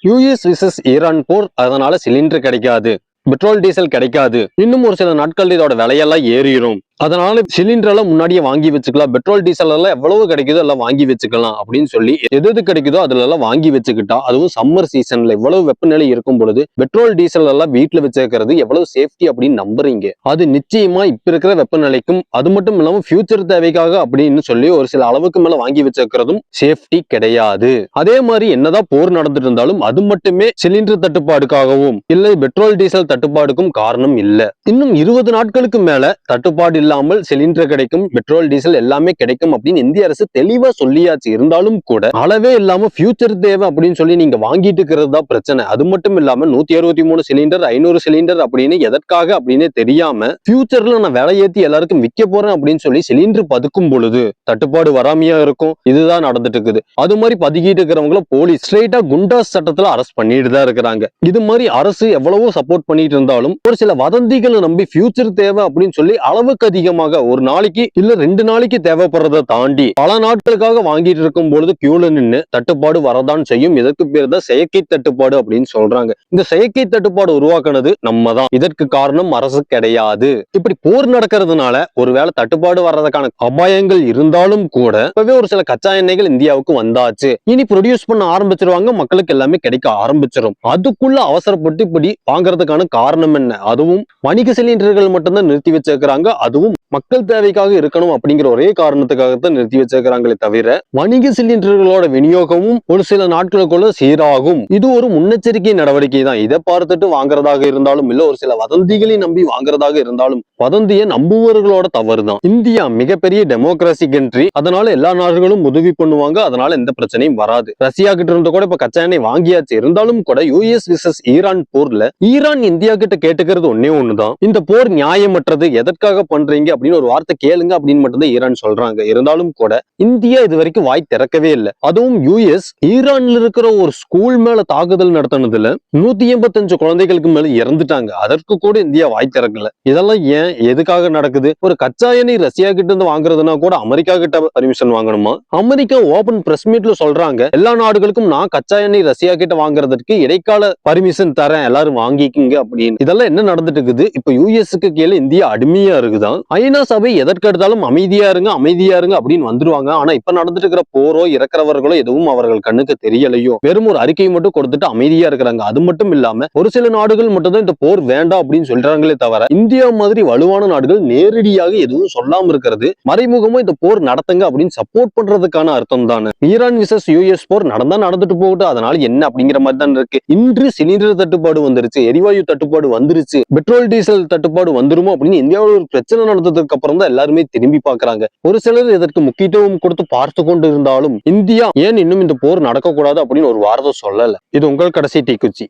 US versus Iran போர், அதனால cylinder கிடைக்காது, petrol diesel கிடைக்காது, இன்னும் ஒரு சில நாட்கள் இதோட விலையெல்லாம் ஏறிடும், அதனால சிலிண்டர் எல்லாம் முன்னாடியே வாங்கி வச்சுக்கலாம், பெட்ரோல் டீசல் எல்லாம் எவ்வளவு கிடைக்குதோ எல்லாம் வாங்கி வச்சுக்கலாம் அப்படின்னு சொல்லி எது கிடைக்குதோ அதுல எல்லாம் வாங்கி வச்சுக்கிட்டா, அதுவும் சம்மர் சீசன்ல எவ்வளவு வெப்பநிலை இருக்கும் பொழுது பெட்ரோல் டீசல் எல்லாம் வீட்டுல வச்சிருக்கிறது எவ்வளவு சேஃப்டி அப்படின்னு நம்புறீங்க? அது நிச்சயமா இப்ப இருக்கிற வெப்பநிலைக்கும், அது மட்டும் இல்லாம ஃபியூச்சர் தேவைக்காக அப்படின்னு சொல்லி ஒரு சில அளவுக்கு மேல வாங்கி வச்சிருக்கிறதும் சேஃப்டி கிடையாது. அதே மாதிரி என்னதான் போர் நடந்துட்டு இருந்தாலும் அது மட்டுமே சிலிண்டர் தட்டுப்பாடுக்காகவும் இல்ல பெட்ரோல் டீசல் தட்டுப்பாடுக்கும் காரணம் இல்ல. இன்னும் 20 நாட்களுக்கு மேல தட்டுப்பாடு இல்லாமல் சிலிண்டர் கிடைக்கும், பெட்ரோல் டீசல் எல்லாமே கிடைக்கும் அப்படின்னு இந்திய அரசு தெளிவா சொல்லியாச்சு. இருந்தாலும் கூட அளவே இல்லாம ஃபியூச்சர் தேவை அப்படின்னு சொல்லி நீங்க வாங்கிட்டு இருக்கிறது தான் பிரச்சனை. அது மட்டும் இல்லாம 163 சிலிண்டர் 500 சிலிண்டர் அப்படின்னு எதற்காக அப்படின்னு தெரியாம ஃபியூச்சர்ல நான் விலை ஏத்தி எல்லாருக்கும் விற்க போறேன் அப்படின்னு சொல்லி சிலிண்டர் பதுக்கும் பொழுது தட்டுப்பாடு வராமையா இருக்கும். இதுதான் நடந்துட்டு இருக்குது. அது மாதிரி பதுக்கிட்டு இருக்கிறவங்கள போலீஸ் ஸ்ட்ரைட்டா குண்டாஸ் சட்டத்துல அரெஸ்ட் பண்ணிட்டு தான் இருக்கிறாங்க. இது மாதிரி அரசு எவ்வளவோ சப்போர்ட் பண்ணிட்டு இருந்தாலும் ஒரு சில வதந்திகளை நம்பி ஃபியூச்சர் தேவை அப்படின்னு சொல்லி அளவுக்கு அதிகமாக ஒரு நாளைக்கு இல்ல 2 நாளைக்கு தேவைப்படுறதை தாண்டி பல நாட்களுக்காக வாங்கிட்டு இருக்கும் பொழுது கியூல நின்று தட்டுப்பாடு வரதான் செய்யும். இதற்கு பேர் தான் செயற்கை தட்டுப்பாடு அப்படின்னு சொல்றாங்க. இந்த செயற்கை தட்டுப்பாடு உருவாக்குனது நம்ம தான். இதற்கு காரணம் அரசு கிடையாது. இப்படி போர் நடக்கிறதுனால ஒருவேளை தட்டுப்பாடு வர்றதுக்கான அபாயங்கள் இருந்தாலும் கூட இப்பவே ஒரு சில கச்சா எண்ணெய்கள் இந்தியாவுக்கு வந்தாச்சு. இனி ப்ரொடியூஸ் பண்ண ஆரம்பிச்சிருவாங்க, மக்களுக்கு எல்லாமே கிடைக்க ஆரம்பிச்சிடும். அதுக்குள்ள அவசரப்பட்டு இப்படி வாங்குறதுக்கான காரணம் என்ன? அதுவும் வணிக சிலிண்டர்கள் மட்டும்தான் நிறுத்தி வச்சிருக்கிறாங்க. அதுவும் மக்கள் தேவைக்காக இருக்கணும் அப்படிங்கிற ஒரே காரணத்துக்காகத்தான் நிறுத்தி வச்சிருக்கிறாங்களே தவிர வணிக சிலிண்டர்களோட விநியோகமும் ஒரு சில நாட்களுக்குள்ள சீராகும். இது ஒரு முன்னெச்சரிக்கை நடவடிக்கை தான். இதை பார்த்துட்டு வாங்குறதாக இருந்தாலும் இல்ல ஒரு சில வதந்திகளை நம்பி வாங்குறதாக இருந்தாலும் வதந்தியை நம்புவர்களோட தவறு தான். இந்தியா மிகப்பெரிய டெமோக்ராசி கண்ட்ரி, அதனால எல்லா நாடுகளும் உதவி பண்ணுவாங்க. அதனால எந்த பிரச்சனையும் வராது. ரஷ்யா கிட்ட இருந்து கூட இப்ப கச்சா எண்ணெய் வாங்கியாச்சு. இருந்தாலும் கூட யூஎஸ் விசஸ் ஈரான் போர்ல ஈரான் இந்தியா கிட்ட கேட்டுக்கிறது ஒன்னே ஒண்ணுதான், இந்த போர் நியாயமற்றது, எதற்காக பண்றீங்க அப்படின்னு ஒரு வார்த்தை கேளுங்க அப்படின்னு மட்டும்தான் ஈரான் சொல்றாங்க. இருந்தாலும் கூட இந்தியா இது வரைக்கும் வாய் திறக்கவே இல்லை. அதுவும் யூஎஸ் ஈரான்ல இருக்கிற ஒரு ஸ்கூல் மேல தாக்குதல் நடத்தினதுல 185 குழந்தைகளுக்கு மேல இறந்துட்டாங்க. அதற்கு கூட இந்தியா வாய் திறக்கல. இதெல்லாம் ஏன், எதுக்காக நடக்குது? ஒரு கச்சா எண்ணெய் ரஷ்யா கிட்ட இருந்து வாங்குறதுனா கூட அமெரிக்கா கிட்ட பர்மிஷன் வாங்கணுமா? அமெரிக்கா ஓபன் பிரஸ் மீட்ல சொல்றாங்க, எல்லா நாடுகளுக்கும் நான் கச்சா எண்ணெய் ரஷ்யா கிட்ட வாங்குறதுக்கு இடைக்கால பர்மிஷன் தரேன், எல்லாரும் வாங்கிக்கிங்க அப்படின்னு. இதெல்லாம் என்ன நடந்துட்டு இருக்குது? இப்ப யூஎஸ்க்கு கீழே இந்தியா அடிமையா இருக்குதான். ஐநா சபை எதற்கு எடுத்தாலும் அமைதியா இருங்க அமைதியா இருங்க அப்படின்னு வந்துருவாங்க. ஆனா இப்ப நடந்துட்டு இருக்கிற போரோ இறக்குறவர்களோ எதுவும் அவர்கள் கண்ணுக்கு தெரியலையோ, வெறும் ஒரு அறிக்கையை மட்டும் கொடுத்துட்டு அமைதியா இருக்கிறாங்க. அது மட்டும் இல்லாம ஒரு சில நாடுகள் மட்டும் தான் இந்த போர் வேண்டாம் அப்படின்னு சொல்றாங்களே தவிர இந்தியா மாதிரி வலுவான நாடுகள் நேரடியாக எதுவும் சொல்லாம இருக்கிறது மறைமுகமா இந்த போர் நடத்துங்க அப்படின்னு சப்போர்ட் பண்றதுக்கான அர்த்தம் தானே. ஈரான் விசஸ் யூஎஸ் போர் நடந்தா நடந்துட்டு போகட்டும், அதனால என்ன அப்படிங்கிற மாதிரி தான் இருக்கு. இன்று சிலிண்டர் தட்டுப்பாடு வந்துருச்சு, எரிவாயு தட்டுப்பாடு வந்துருச்சு, பெட்ரோல் டீசல் தட்டுப்பாடு வந்துருமோ அப்படின்னு இந்தியாவில் ஒரு பிரச்சனை நடந்ததுக்கு அப்புறம் தான் எல்லாருமே திரும்பி பார்க்கறாங்க. ஒரு சிலர் இதற்கு முக்கியத்துவம் கொடுத்து பார்த்து கொண்டு இருந்தாலும் இந்தியா ஏன் இன்னும் இந்த போர் நடக்கக்கூடாது அப்படின்னு ஒரு வார்த்தை சொல்லல. இது உங்கள் கடைசி டீக்குச்சி.